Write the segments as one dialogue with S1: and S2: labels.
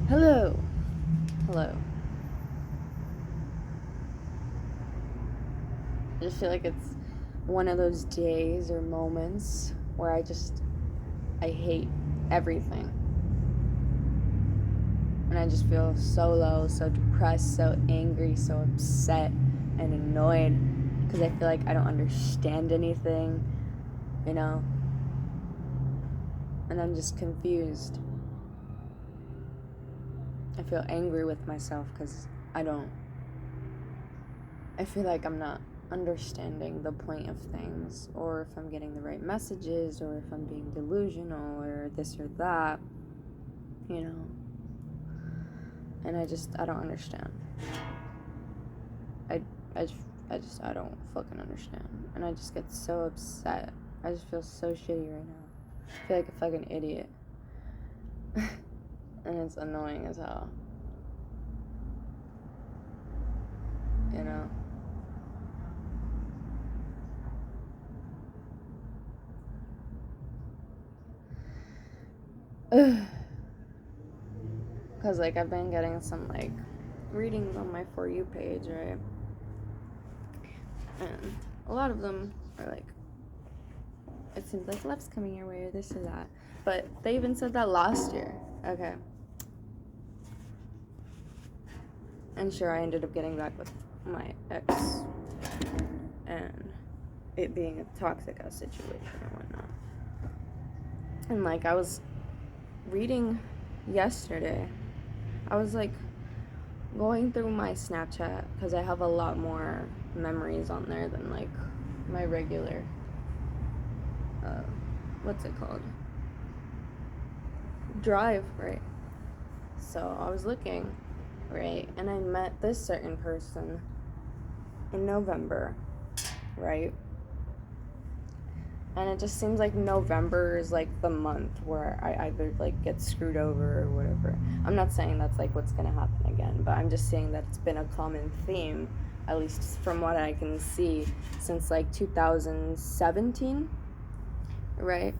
S1: Hello. Hello. I just feel like it's one of those days or moments where I hate everything. And I just feel so low, so depressed, so angry, so upset and annoyed because I feel like I don't understand anything, you know? And I'm just confused. I feel angry with myself because I feel like I'm not understanding the point of things, or if I'm getting the right messages, or if I'm being delusional, or this or that, you know. And I don't understand. I, I, I don't fucking understand. And I just get so upset. I just feel so shitty right now. I feel like a fucking idiot. And it's annoying as hell. You know? Because, like, I've been getting some, like, readings on my For You page, right? And a lot of them are like, it seems like love's coming your way or this or that. But they even said that last year. Okay. And sure, I ended up getting back with my ex and it being a toxic ass situation and whatnot. And like, I was reading yesterday, I was like going through my Snapchat because I have a lot more memories on there than like my regular what's it called, drive, right? So I was looking, right, and I met this certain person in November, right? And it just seems like November is like the month where I either like get screwed over or whatever. I'm not saying that's like what's gonna happen again, but I'm just saying that it's been a common theme, at least from what I can see, since like 2017, right?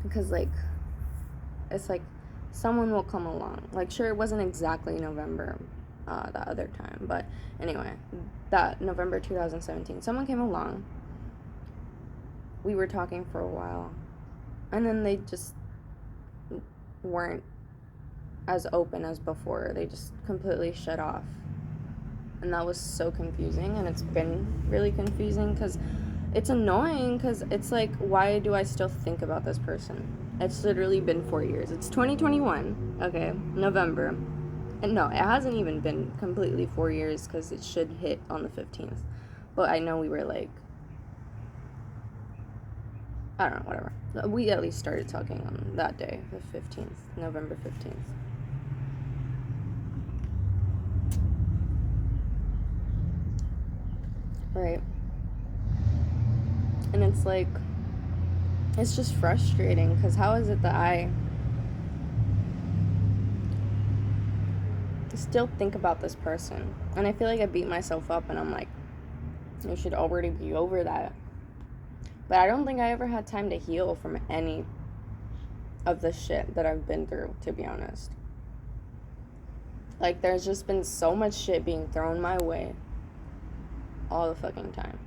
S1: Because like it's like someone will come along. Like, sure, it wasn't exactly November that other time, but anyway, that November 2017, someone came along. We were talking for a while, and then they just weren't as open as before. They just completely shut off. And that was so confusing, and it's been really confusing because it's annoying because it's like, why do I still think about this person? It's literally been 4 years. It's 2021, okay, November. And no, it hasn't even been completely 4 years because it should hit on the 15th. But I know we were like, I don't know, whatever. We at least started talking on that day, the 15th, November 15th. Right. And it's like, it's just frustrating because how is it that I still think about this person? And I feel like I beat myself up and I'm like, you should already be over that. But I don't think I ever had time to heal from any of the shit that I've been through, to be honest. Like, there's just been so much shit being thrown my way all the fucking time.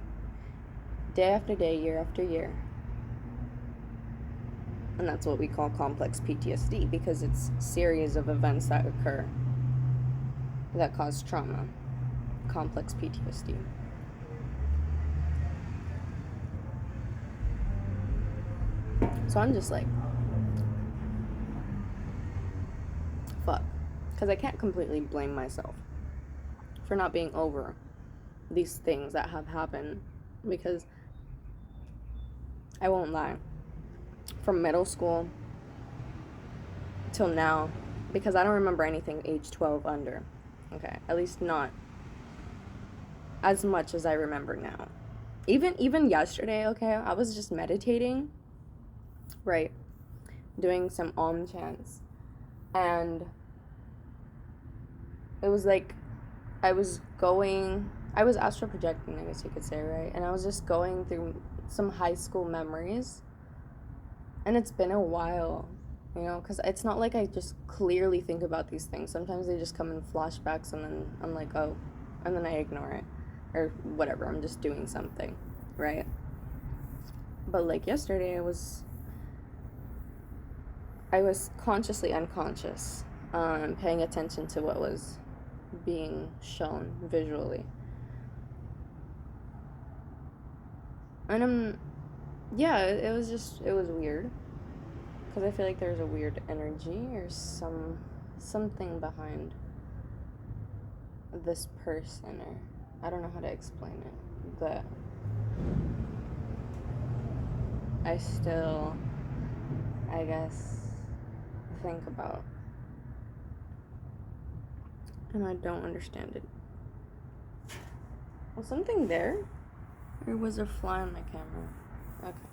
S1: Day after day, year after year. And that's what we call complex PTSD because it's a series of events that occur that cause trauma. Complex PTSD. So I'm just like, fuck. Because I can't completely blame myself for not being over these things that have happened because I won't lie. From middle school till now, because I don't remember anything age 12 under. Okay, at least not as much as I remember now. Even yesterday, okay, I was just meditating, right, doing some Om chants, and it was like I was astral projecting, I guess you could say, right? And I was just going through some high school memories, and it's been a while, you know, because it's not like I just clearly think about these things. Sometimes they just come in flashbacks, and then I'm like, oh, and then I ignore it, or whatever. I'm just doing something, right? But like yesterday, I was consciously unconscious, paying attention to what was being shown visually, and yeah, it was weird, because I feel like there's a weird energy or something behind this person, or I don't know how to explain it, but I still, I guess, think about, and I don't understand it. Was something there? Or was there a fly on my camera? Okay.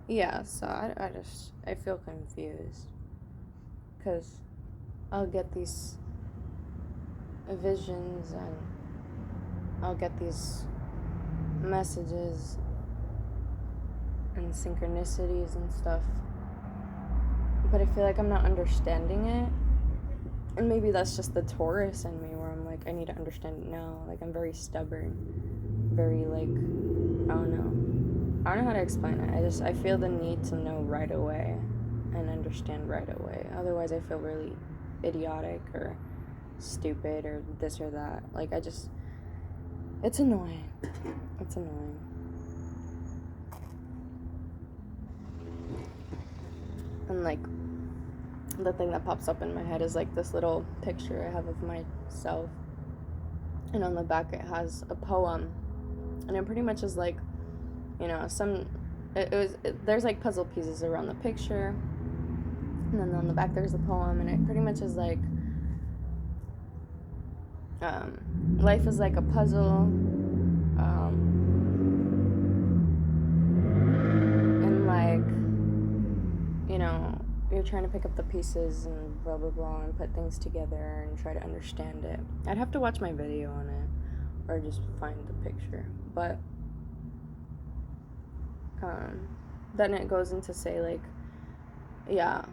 S1: Yeah, so I feel confused. Because I'll get these visions, and I'll get these messages and synchronicities and stuff. But I feel like I'm not understanding it. And maybe that's just the Taurus in me, where I'm like, I need to understand it now. Like, I'm very stubborn. Very, like, I don't know how to explain it. I feel the need to know right away and understand right away. Otherwise, I feel really idiotic or stupid or this or that. Like, it's annoying. It's annoying. And, like, the thing that pops up in my head is, like, this little picture I have of myself. And on the back, it has a poem. And it pretty much is, like, you know, there's, like, puzzle pieces around the picture. And then on the back, there's a poem. And it pretty much is, like, life is like a puzzle. And, like, you know, you're trying to pick up the pieces and blah, blah, blah, and put things together and try to understand it. I'd have to watch my video on it or just find the picture. But then it goes into say, like, yeah,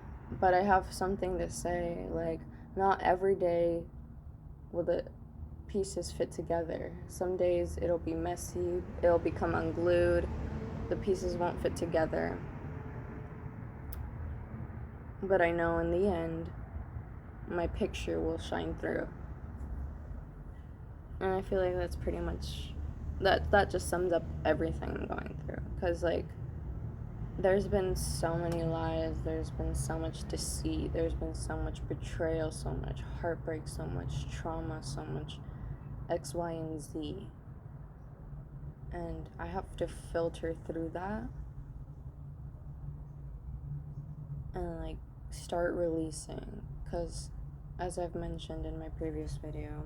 S1: but I have something to say. Like, not every day will the pieces fit together. Some days it'll be messy, it'll become unglued, the pieces won't fit together. But I know in the end, my picture will shine through. And I feel like that's pretty much, that just sums up everything I'm going through. Because, like, there's been so many lies, there's been so much deceit, there's been so much betrayal, so much heartbreak, so much trauma, so much X, Y, and Z. And I have to filter through that and, like, start releasing. Because, as I've mentioned in my previous video,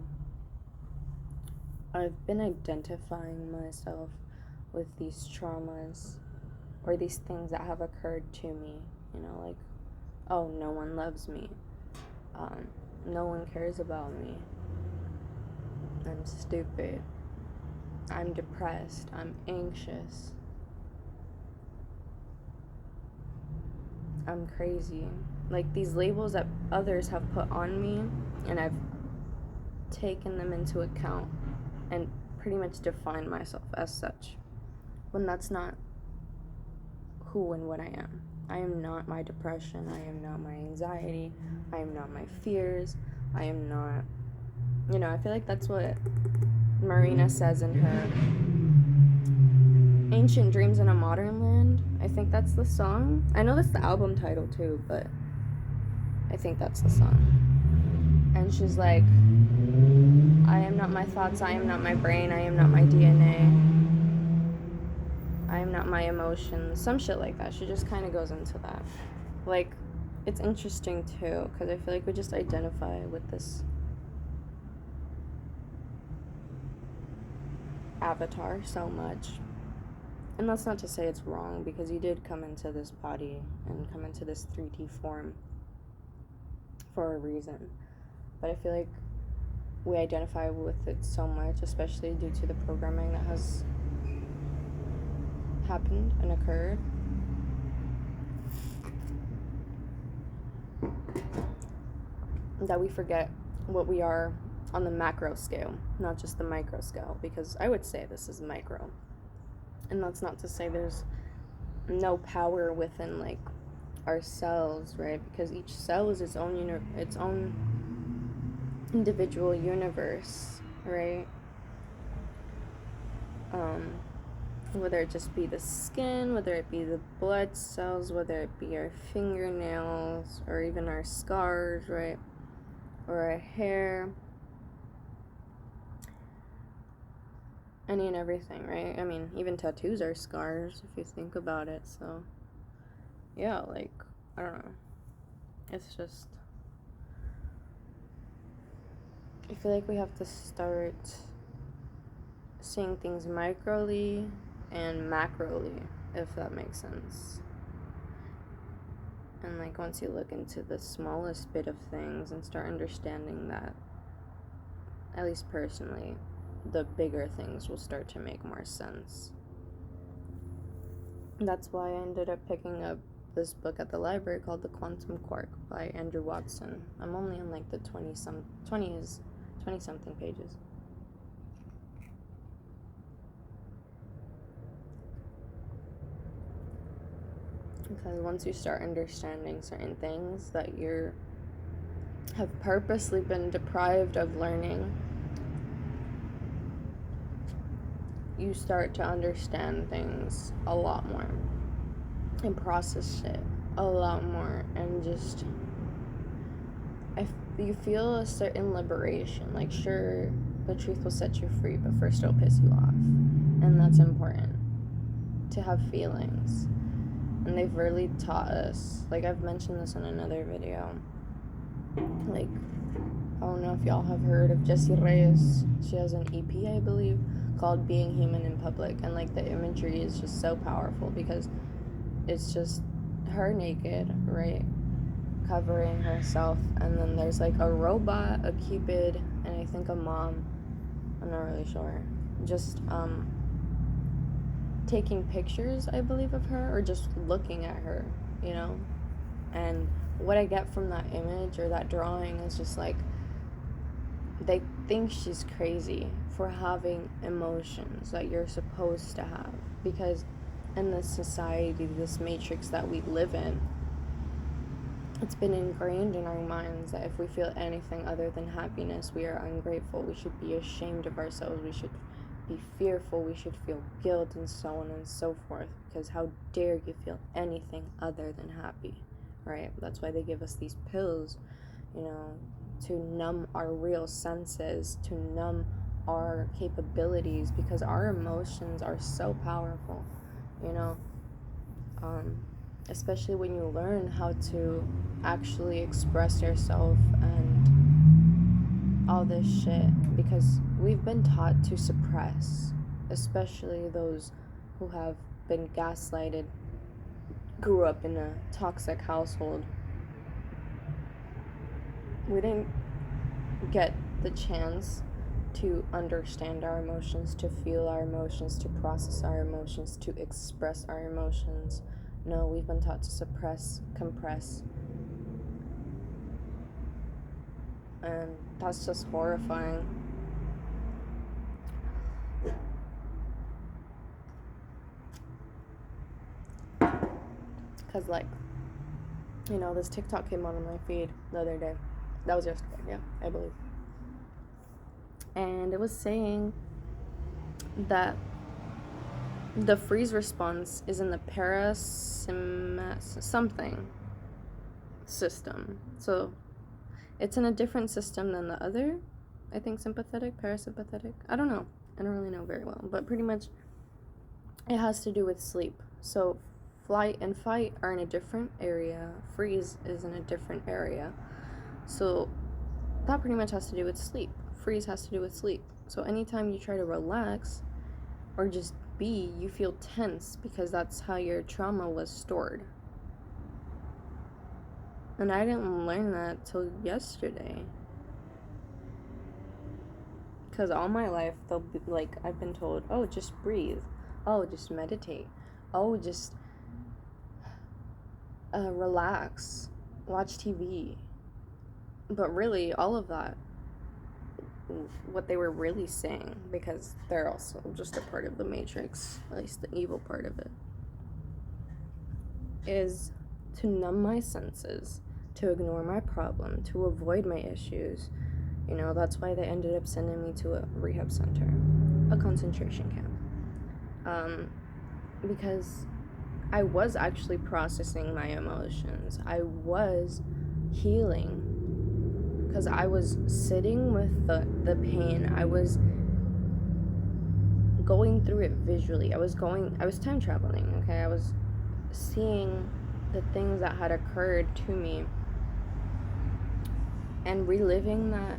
S1: I've been identifying myself with these traumas or these things that have occurred to me. You know, like, oh, no one loves me. No one cares about me. I'm stupid. I'm depressed. I'm anxious. I'm crazy. Like, these labels that others have put on me, and I've taken them into account and pretty much defined myself as such, when that's not who and what I am. I am not my depression. I am not my anxiety. I am not my fears. I am not, you know, I feel like that's what Marina says in her Ancient Dreams in a Modern Land. I think that's the song. I know that's the album title too, but I think that's the song. And she's like, I am not my thoughts, I am not my brain, I am not my DNA, I am not my emotions, some shit like that. She just kind of goes into that. Like, it's interesting too, because I feel like we just identify with this avatar so much. And that's not to say it's wrong, because you did come into this body and come into this 3D form for a reason. But I feel like we identify with it so much, especially due to the programming that has happened and occurred. that we forget what we are on the macro scale, not just the micro scale, because I would say this is micro. And that's not to say there's no power within like our cells, right? Because each cell is its own individual universe, right? Whether it just be the skin, whether it be the blood cells, whether it be our fingernails, or even our scars, right? Or our hair. Any and everything, right? I mean, even tattoos are scars if you think about it. So, yeah, like, I don't know. It's just, I feel like we have to start seeing things microly and macroly, if that makes sense. And like once you look into the smallest bit of things and start understanding that, at least personally, the bigger things will start to make more sense. That's why I ended up picking up this book at the library called The Quantum Quark by Andrew Watson. I'm only on like the 20-something pages. Because once you start understanding certain things that you have purposely been deprived of learning, you start to understand things a lot more and process it a lot more, and just you feel a certain liberation. Like, sure, the truth will set you free, but first it'll piss you off, and that's important, to have feelings. And they've really taught us, like I've mentioned this in another video, like, I don't know if y'all have heard of Jessie Reyes. She has an EP, I believe, called Being Human in Public, and like the imagery is just so powerful because it's just her naked, right, covering herself, and then there's like a robot, a cupid, and I think a mom, I'm not really sure, just taking pictures, I believe, of her, or just looking at her, you know. And what I get from that image or that drawing is just like, they think she's crazy for having emotions that you're supposed to have, because in this society, this matrix that we live in, it's been ingrained in our minds that if we feel anything other than happiness, we are ungrateful, we should be ashamed of ourselves, we should be fearful, we should feel guilt, and so on and so forth, because how dare you feel anything other than happy, right? That's why they give us these pills, you know, to numb our real senses, to numb our capabilities, because our emotions are so powerful, you know. Especially when you learn how to actually express yourself and all this shit, because we've been taught to suppress, especially those who have been gaslighted, grew up in a toxic household. We didn't get the chance to understand our emotions, to feel our emotions, to process our emotions, to express our emotions. No, we've been taught to suppress, compress. And that's just horrifying. Because, like, you know, this TikTok came on my feed the other day. That was yesterday, yeah, I believe. And it was saying that the freeze response is in the something system. So it's in a different system than the other, I think, sympathetic, parasympathetic. I don't know. I don't really know very well. But pretty much it has to do with sleep. So flight and fight are in a different area. Freeze is in a different area. So that pretty much has to do with sleep. Freeze has to do with sleep. So anytime you try to relax or just be, you feel tense, because that's how your trauma was stored. And I didn't learn that till yesterday. Because all my life, they'll be like, I've been told, oh, just breathe. Oh, just meditate. Oh, just relax. Watch TV. But really, all of that, what they were really saying, because they're also just a part of the Matrix, at least the evil part of it, is to numb my senses, to ignore my problem, to avoid my issues. You know, that's why they ended up sending me to a rehab center, a concentration camp. Because I was actually processing my emotions. I was healing. Because I was sitting with the pain. I was going through it visually. I was time traveling, okay? I was seeing the things that had occurred to me and reliving that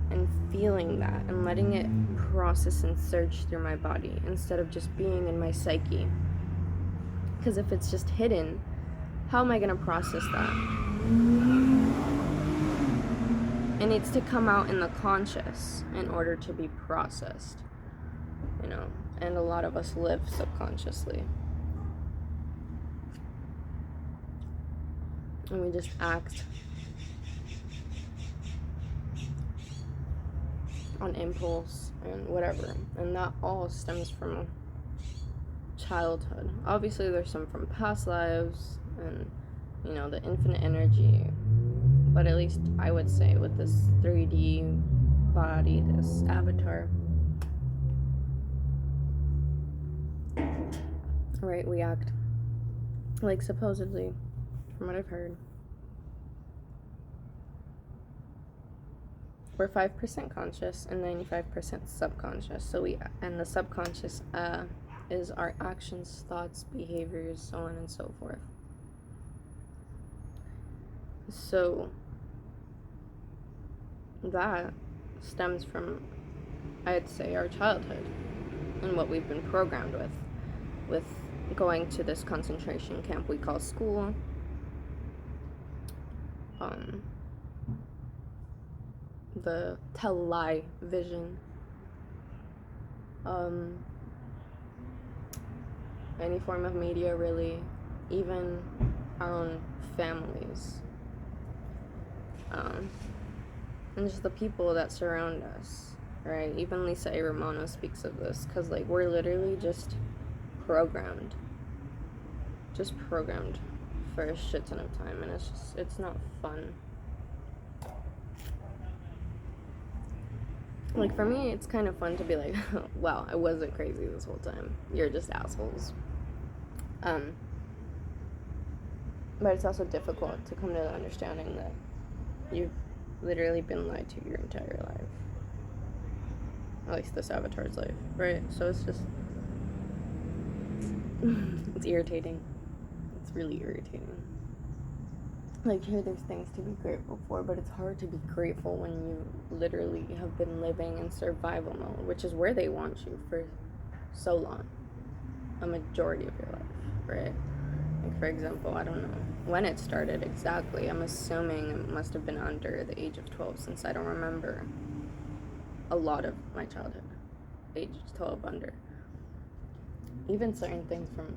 S1: and feeling that and letting it process and surge through my body instead of just being in my psyche. Because if it's just hidden, how am I going to process that? It needs to come out in the conscious in order to be processed, you know, and a lot of us live subconsciously. And we just act on impulse and whatever. And that all stems from childhood. Obviously, there's some from past lives and, you know, the infinite energy. But at least I would say with this 3D body, this avatar, right, we act like, supposedly, from what I've heard, we're 5% conscious and 95% subconscious. So and the subconscious is our actions, thoughts, behaviors, so on and so forth. So that stems from, I'd say, our childhood and what we've been programmed with going to this concentration camp we call school. The television, any form of media, really, even our own families, and just the people that surround us, right? Even Lisa A. Romano speaks of this, because, like, we're literally just programmed for a shit ton of time, and it's not fun. Like, for me, it's kind of fun to be like, wow, I wasn't crazy this whole time. You're just assholes. But it's also difficult to come to the understanding that you've literally been lied to your entire life. At least this avatar's life, right? So it's just, it's irritating. It's really irritating. Like, here there's things to be grateful for, but it's hard to be grateful when you literally have been living in survival mode, which is where they want you for so long, a majority of your life, right? Like, for example, I don't know when it started exactly. I'm assuming it must have been under the age of 12, since I don't remember a lot of my childhood, age 12 under. Even certain things from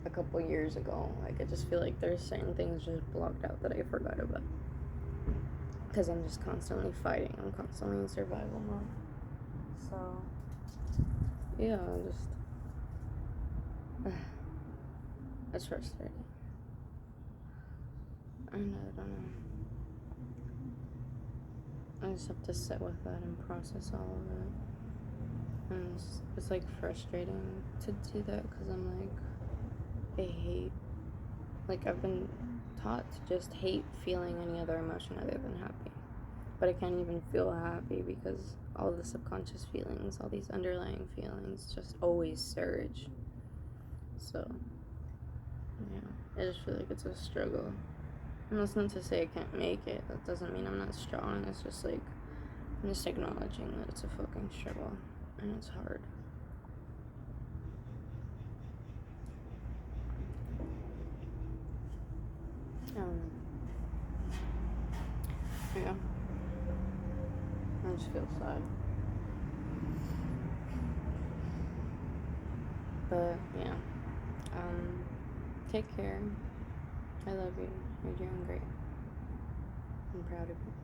S1: a couple years ago, like, I just feel like there's certain things just blocked out that I forgot about, because I'm just constantly fighting. I'm constantly in survival mode. So yeah, it's frustrating. And I don't know, I just have to sit with that and process all of it. And it's like frustrating to do that, because I'm like, I hate, like, I've been taught to just hate feeling any other emotion other than happy. But I can't even feel happy, because all the subconscious feelings, all these underlying feelings just always surge. So, yeah, I just feel like it's a struggle. And that's not to say I can't make it. That doesn't mean I'm not strong. It's just like, I'm just acknowledging that it's a fucking struggle. And it's hard. Yeah. I just feel sad. But, yeah. Take care. I love you. You're doing great. I'm proud of you.